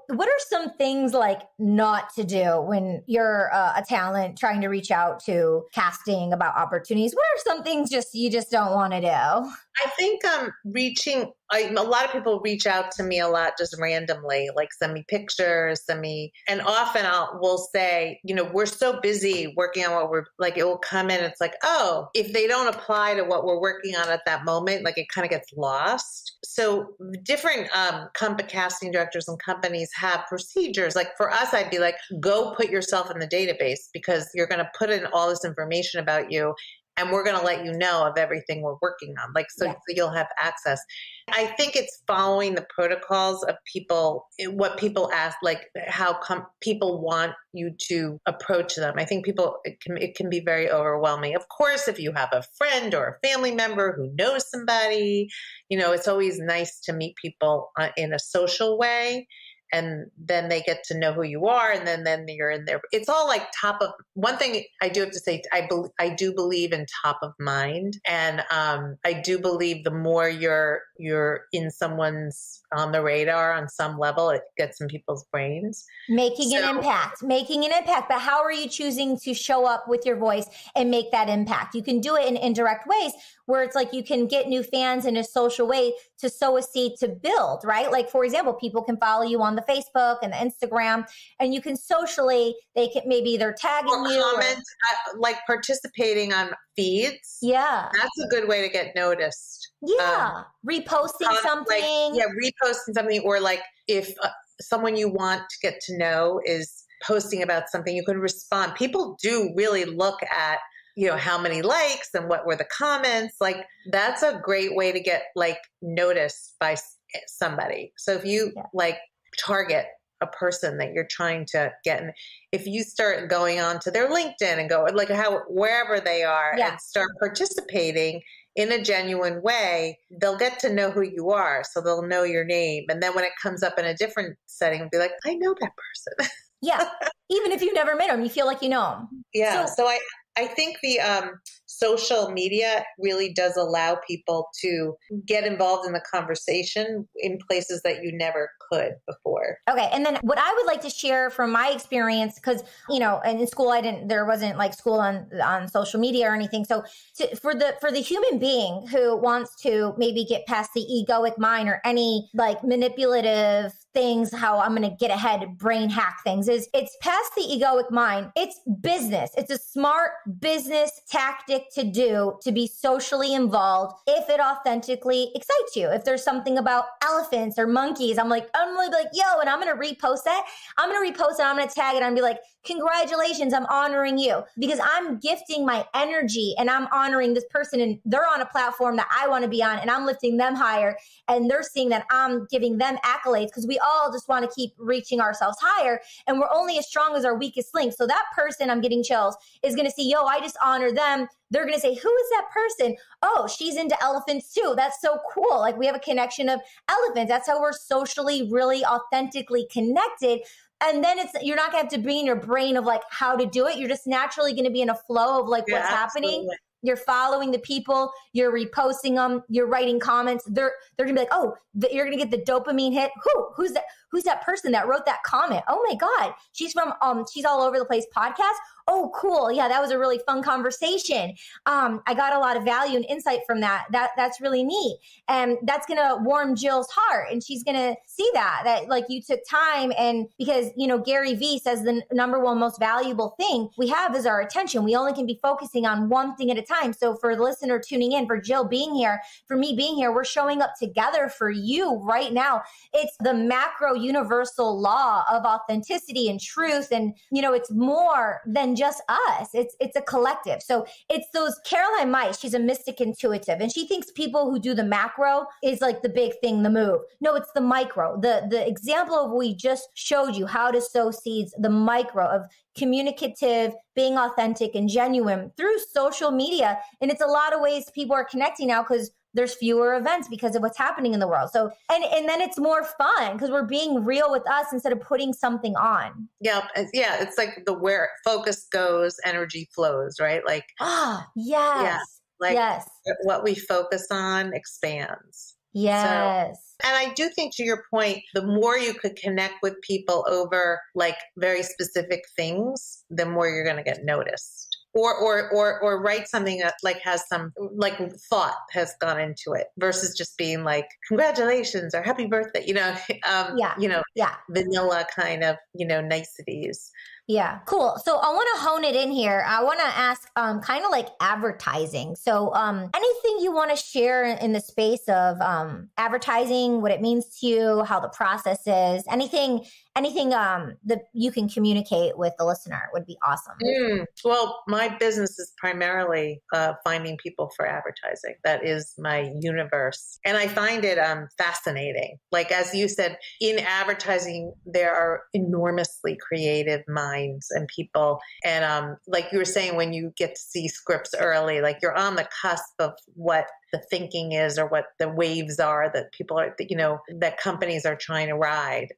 what are some things not to do when you're a talent trying to reach out to casting about opportunities? What are some things you just don't want to do? I think a lot of people reach out to me a lot just randomly, send me pictures, and often we'll say, we're so busy working on what it will come in. It's oh, if they don't apply to what we're working on at that moment, it kind of gets lost. So different casting directors and companies have procedures. For us, I'd be go put yourself in the database because you're going to put in all this information about you. And we're going to let you know of everything we're working on. So you'll have access. I think it's following the protocols of people, what people ask, how people want you to approach them. I think it can be very overwhelming. Of course, if you have a friend or a family member who knows somebody, it's always nice to meet people in a social way. and then they get to know who you are, and then you're in there. It's all like one thing I do have to say, I do believe in top of mind, and I do believe the more you're in someone's on the radar on some level, it gets in people's brains. Making an impact. But how are you choosing to show up with your voice and make that impact? You can do it in indirect ways where it's like you can get new fans in a social way to sow a seed to build, right? Like, for example, people can follow you on the Facebook and the Instagram, and you can socially, maybe they're tagging you. Comment, like participating on feeds. Yeah. That's a good way to get noticed. Yeah. Reposting something. Reposting something, or like if someone you want to get to know is posting about something, you can respond. People do really look at, how many likes and what were the comments. Like, that's a great way to get like noticed by somebody. So if you like target a person that you're trying to get in, if you start going on to their LinkedIn and go like wherever they are and start participating in a genuine way, they'll get to know who you are. So they'll know your name. And then when it comes up in a different setting, it'll be like, I know that person. Yeah. Even if you've never met them, you feel like you know them. Yeah. So I think the social media really does allow people to get involved in the conversation in places that you never could before. Okay. And then what I would like to share from my experience, because, in school, there wasn't like school on social media or anything. So for the human being who wants to maybe get past the egoic mind or any like manipulative things, how I'm going to get ahead, brain hack things, it's past the egoic mind. It's business. It's a smart business tactic to do, to be socially involved if it authentically excites you. If there's something about elephants or monkeys, I'm really like, yo, and I'm going to repost that. I'm going to repost it. I'm going to tag it. I'm going to be like, congratulations, I'm honoring you, because I'm gifting my energy and I'm honoring this person, and they're on a platform that I want to be on, and I'm lifting them higher, and they're seeing that I'm giving them accolades, because we all just want to keep reaching ourselves higher, and we're only as strong as our weakest link. So that person, I'm getting chills, is going to see, yo, I just honor them. They're going to say, who is that person? Oh, she's into elephants too. That's so cool. Like, we have a connection of elephants. That's how we're socially, really authentically connected. And then you're not going to have to be in your brain of like how to do it. You're just naturally going to be in a flow of like what's happening. You're following the people, you're reposting them, you're writing comments. They're going to be like, oh, you're going to get the dopamine hit. Who's that? Who's that person that wrote that comment? Oh my God, she's from She's All Over the Place podcast. Oh, cool. Yeah, that was a really fun conversation. I got a lot of value and insight from that. That's really neat. And that's going to warm Jill's heart. And she's going to see that like you took time. And because, Gary Vee says the number one most valuable thing we have is our attention. We only can be focusing on one thing at a time. So for the listener tuning in, for Jill being here, for me being here, we're showing up together for you right now. It's the macro universal law of authenticity and truth. And, it's more than just us. It's a collective. So it's those Caroline Mice. She's a mystic intuitive, and she thinks people who do the macro is like the big thing, the move. No, it's the micro. The example of we just showed you how to sow seeds, the micro of communicative, being authentic and genuine through social media. And it's a lot of ways people are connecting now because there's fewer events because of what's happening in the world. So, and then it's more fun because we're being real with us instead of putting something on. Yeah. It's like where focus goes, energy flows, right? Like, yes. Yeah. Like yes. What we focus on expands. Yes. So, and I do think, to your point, the more you could connect with people over like very specific things, the more you're going to get noticed. Or write something that like has some like thought has gone into it versus just being like congratulations or happy birthday, vanilla kind of, niceties. Yeah, cool. So I want to hone it in here. I want to ask kind of like advertising. So anything you want to share in the space of advertising, what it means to you, how the process is, anything that you can communicate with the listener would be awesome. Well, my business is primarily finding people for advertising. That is my universe. And I find it fascinating. Like, as you said, in advertising, there are enormously creative minds and people. And like you were saying, when you get to see scripts early, like you're on the cusp of what the thinking is or what the waves are that people are, that companies are trying to ride.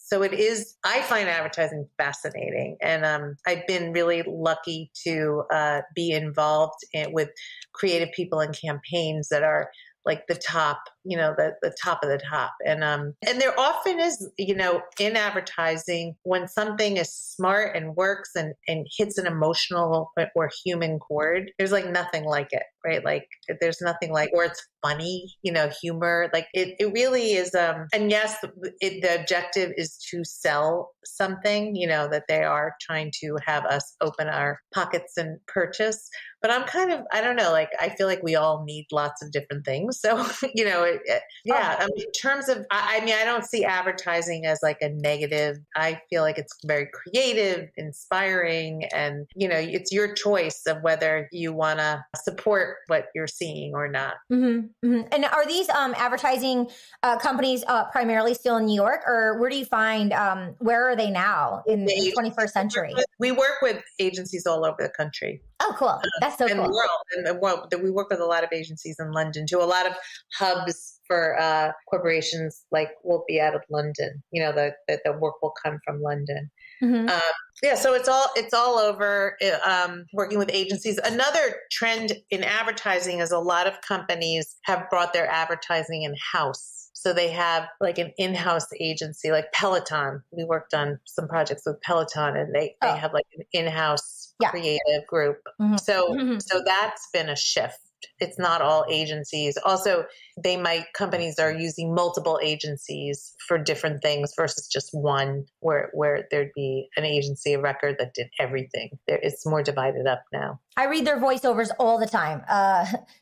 So it is, I find advertising fascinating. And I've been really lucky to be involved with creative people and campaigns that are like the top, the top of the top. And there often is, in advertising, when something is smart and works and hits an emotional or human chord, there's like nothing like it, right? Like there's nothing like, or it's funny, humor, like it really is. And yes, the objective is to sell something, that they are trying to have us open our pockets and purchase. But I'm kind of, I don't know, like, I feel like we all need lots of different things. So, in terms of, I don't see advertising as like a negative. I feel like it's very creative, inspiring, and, it's your choice of whether you want to support what you're seeing or not. Mm-hmm, mm-hmm. And are these advertising companies primarily still in New York, or where do you find, where are they now in the 21st century? We work with agencies all over the country. Oh, cool. That's so cool. The world. We work with a lot of agencies in London too. A lot of hubs for corporations like will be out of London. The work will come from London. Mm-hmm. So it's all over. Working with agencies. Another trend in advertising is a lot of companies have brought their advertising in house. So they have like an in-house agency, like Peloton. We worked on some projects with Peloton, and they have like an in-house creative group. Mm-hmm. So that's been a shift. It's not all agencies. Also, companies are using multiple agencies for different things versus just one, where there'd be an agency of record that did everything. It's more divided up now. I read their voiceovers all the time.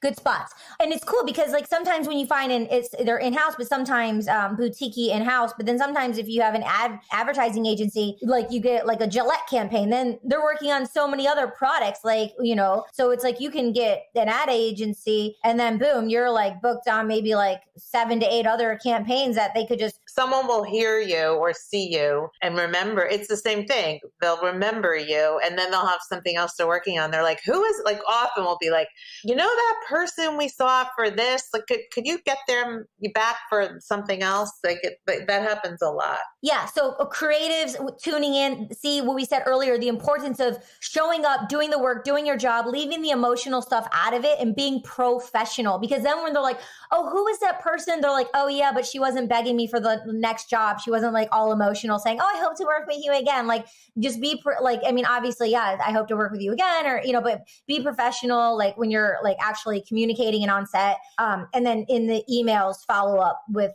Good spots. And it's cool because like sometimes when you find they're in-house, but sometimes boutique in-house. But then sometimes if you have an advertising agency, like you get like a Gillette campaign, then they're working on so many other products, like, so it's like you can get an ad agency and then boom, you're like booked on maybe like 7 to 8 other campaigns that they could just. Someone will hear you or see you and remember. It's the same thing. They'll remember you and then they'll have something else they're working on. They're like, who is, like, often will be like, that person we saw for this, like, could you get them back for something else? Like that happens a lot. Yeah. So creatives tuning in, see what we said earlier, the importance of showing up, doing the work, doing your job, leaving the emotional stuff out of it and being professional. Because then when they're like, oh, who is that person? They're like, oh yeah, but she wasn't begging me for the next job. She wasn't like all emotional saying, oh, I hope to work with you again. Like just be obviously, yeah, I hope to work with you again, or, but be professional, like when you're like actually communicating and on set. And then in the emails, follow up with,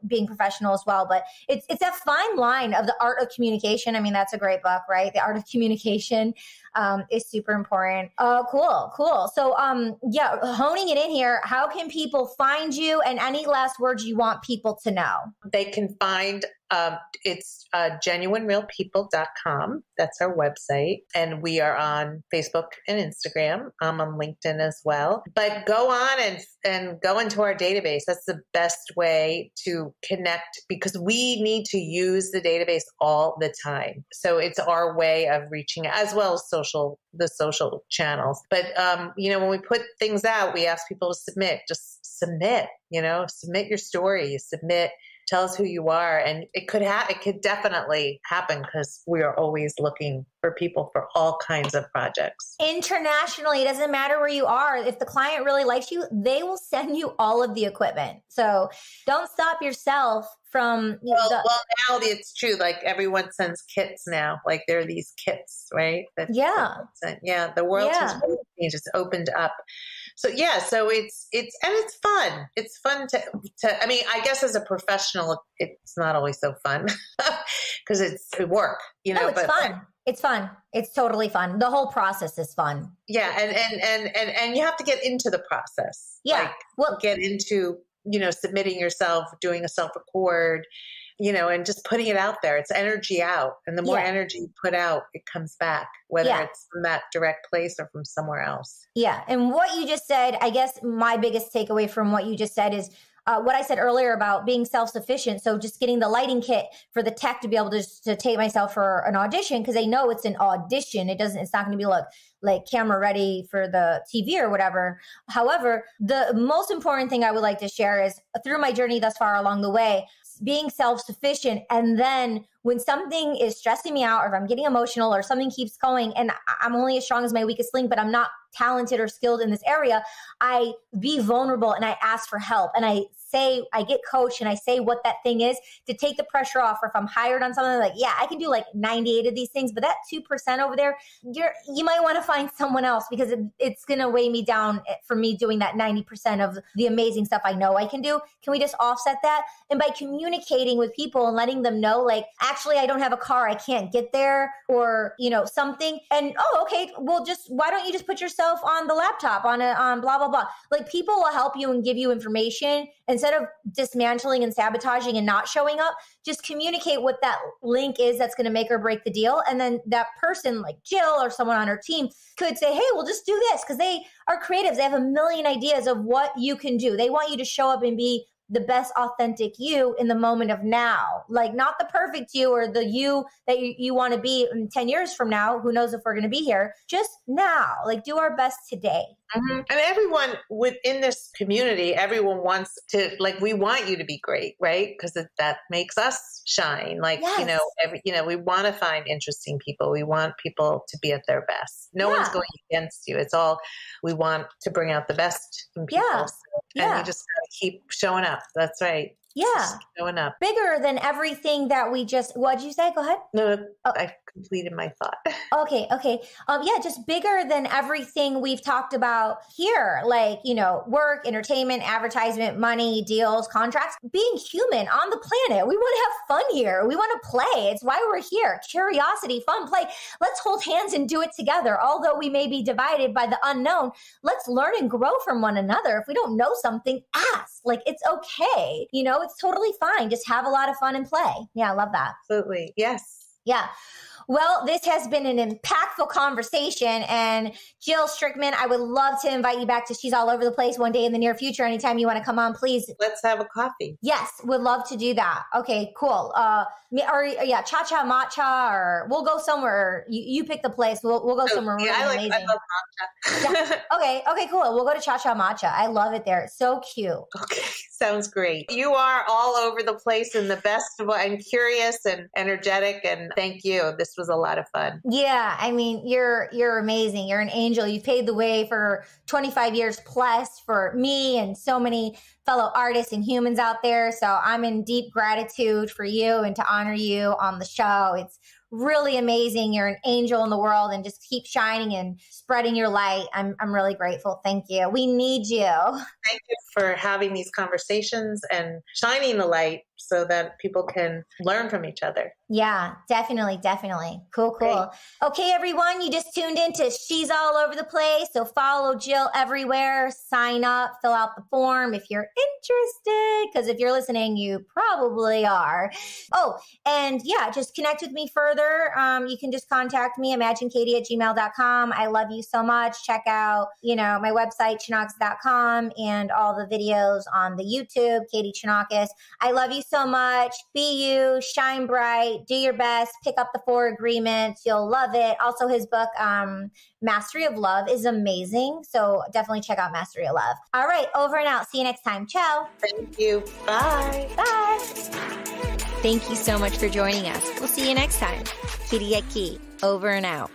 being professional as well. But it's a fine line of the art of communication. I mean, that's a great book, right? The Art of Communication is super important. Cool. So, honing it in here, how can people find you, and any last words you want people to know? They can find it's genuinerealpeople.com. That's our website. And we are on Facebook and Instagram. I'm on LinkedIn as well. But go on and go into our database. That's the best way to connect because we need to use the database all the time. So it's our way of reaching as well as the social channels. But, when we put things out, we ask people to submit. Just submit, submit your story, tell us who you are. And it could definitely happen because we are always looking for people for all kinds of projects. Internationally, it doesn't matter where you are. If the client really likes you, they will send you all of the equipment. So don't stop yourself from... Well, now it's true. Like everyone sends kits now. Like there are these kits, right? The world has really just opened up. So it's fun. It's fun to, I mean, I guess as a professional, it's not always so fun because it's work, No, it's fun. It's fun. It's totally fun. The whole process is fun. Yeah. And you have to get into the process. Yeah. Get into, submitting yourself, doing a self-record, and just putting it out there. It's energy out. And the more energy you put out, it comes back, whether it's from that direct place or from somewhere else. Yeah. And what you just said, I guess my biggest takeaway from what you just said is what I said earlier about being self-sufficient. So just getting the lighting kit for the tech to be able to take myself for an audition because they know it's an audition. It's not going to be like camera ready for the TV or whatever. However, the most important thing I would like to share is through my journey thus far along the way, being self-sufficient. And then when something is stressing me out, or if I'm getting emotional or something keeps going and I'm only as strong as my weakest link, but I'm not talented or skilled in this area, I be vulnerable and I ask for help. And I get coached and I say what that thing is to take the pressure off. Or if I'm hired on something, like, yeah, I can do like 98 of these things, but that 2% over there, you might want to find someone else, because it's going to weigh me down for me doing that 90% of the amazing stuff I know I can do. Can we just offset that? And by communicating with people and letting them know, like, actually, I don't have a car, I can't get there, or, something. And, okay, well, why don't you just put yourself on the laptop on blah, blah, blah. Like, people will help you and give you information. Instead of dismantling and sabotaging and not showing up, just communicate what that link is that's going to make or break the deal. And then that person, like Jill or someone on her team, could say, hey, we'll just do this, because they are creatives. They have a million ideas of what you can do. They want you to show up and be the best authentic you in the moment of now, like not the perfect you or the you that you want to be in 10 years from now. Who knows if we're going to be here? Just now, like, do our best today. Mm-hmm. And everyone within this community, everyone wants to, like, we want you to be great, right? Because that makes us shine. Like, yes. We want to find interesting people. We want people to be at their best. No one's going against you. It's all, we want to bring out the best in people. Yeah. And you just gotta keep showing up. That's right. Yeah. Just showing up. Bigger than everything that what'd you say? Go ahead. No, I completed my thought. Okay. Just bigger than everything we've talked about here, like, work, entertainment, advertisement, money, deals, contracts, being human on the planet. We want to have fun here. We want to play. It's why we're here. Curiosity, fun, play. Let's hold hands and do it together. Although we may be divided by the unknown, let's learn and grow from one another. If we don't know something, ask. Like, it's okay. It's totally fine. Just have a lot of fun and play. Yeah, I love that. Absolutely. Yes. Yeah. Well, this has been an impactful conversation. And Jill Strickman, I would love to invite you back to She's All Over the Place one day in the near future. Anytime you want to come on, please. Let's have a coffee. Yes, would love to do that. Okay, cool. Cha-cha matcha, or we'll go somewhere. You pick the place. We'll go somewhere really amazing. I love matcha. Yeah. Okay, cool. We'll go to Cha-cha matcha. I love it there. It's so cute. Okay, sounds great. You are all over the place in the best and curious and energetic. And thank you. This was a lot of fun. Yeah. I mean, you're amazing. You're an angel. You paved the way for 25 years plus for me and so many fellow artists and humans out there. So I'm in deep gratitude for you and to honor you on the show. It's really amazing. You're an angel in the world, and just keep shining and spreading your light. I'm really grateful. Thank you. We need you. Thank you for having these conversations and shining the light so that people can learn from each other. Yeah, definitely. Cool. Great. Okay, everyone, you just tuned in to She's All Over the Place. So follow Jill everywhere, sign up, fill out the form if you're interested, because if you're listening, you probably are. Oh, and yeah, just connect with me further. You can just contact me, imaginekatie@gmail.com. I love you so much. Check out, my website, chinakis.com, and all the videos on the YouTube, Katie Chinakis. I love you so much. Be you, shine bright, do your best, pick up the 4 agreements. You'll love it. Also, his book, Mastery of Love, is amazing. So definitely check out Mastery of Love. All right, over and out. See you next time. Ciao. Thank you. Bye. Bye. Thank you so much for joining us. We'll see you next time. Kiriaki, over and out.